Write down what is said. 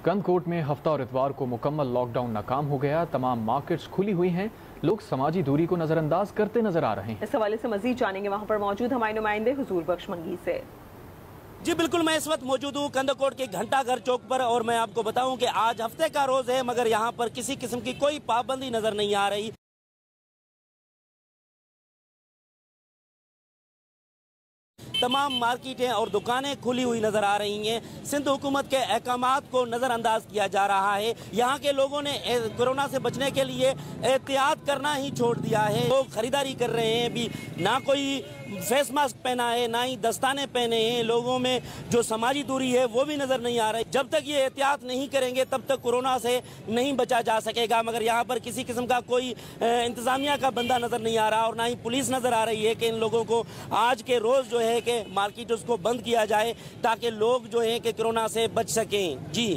कंदकोट में हफ्ता और इतवार को मुकम्मल लॉकडाउन नाकाम हो गया। तमाम मार्केट्स खुली हुई हैं। लोग समाजी दूरी को नजरअंदाज करते नजर आ रहे हैं। इस हवाले से मजीद जानेंगे वहां पर मौजूद हमारे नुमाइंदे हुजूर बख्श मंगी से। जी बिल्कुल, मैं इस वक्त मौजूद हूँ कंदकोट के घंटाघर चौक पर और मैं आपको बताऊं कि आज हफ्ते का रोज है, मगर यहाँ पर किसी किस्म की कोई पाबंदी नजर नहीं आ रही। तमाम मार्केटें और दुकानें खुली हुई नजर आ रही हैं। सिंध हुकूमत के अहकामात को नज़रअंदाज किया जा रहा है। यहाँ के लोगों ने कोरोना से बचने के लिए एहतियात करना ही छोड़ दिया है। लोग खरीदारी कर रहे हैं, भी ना कोई फेस मास्क पहना है, ना ही दस्ताने पहने हैं। लोगों में जो समाजी दूरी है वो भी नजर नहीं आ रही। जब तक ये एहतियात नहीं करेंगे तब तक कोरोना से नहीं बचा जा सकेगा। मगर यहाँ पर किसी किस्म का कोई इंतजामिया का बंदा नजर नहीं आ रहा और ना ही पुलिस नजर आ रही है कि इन लोगों को आज के रोज जो है कि मार्केट उसको बंद किया जाए ताकि लोग जो है कि कोरोना से बच सकें। जी।